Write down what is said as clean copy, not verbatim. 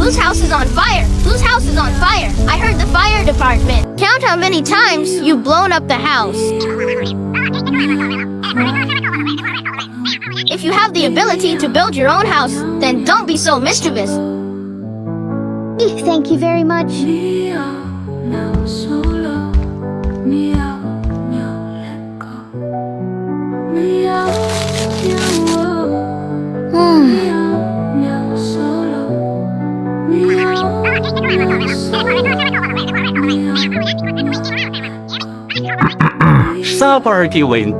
Whose house is on fire? Whose house is on fire? I heard the fire department. Count how many times you've blown up the house. If you have the ability to build your own house, then don't be so mischievous. Thank you very much. Sa party win,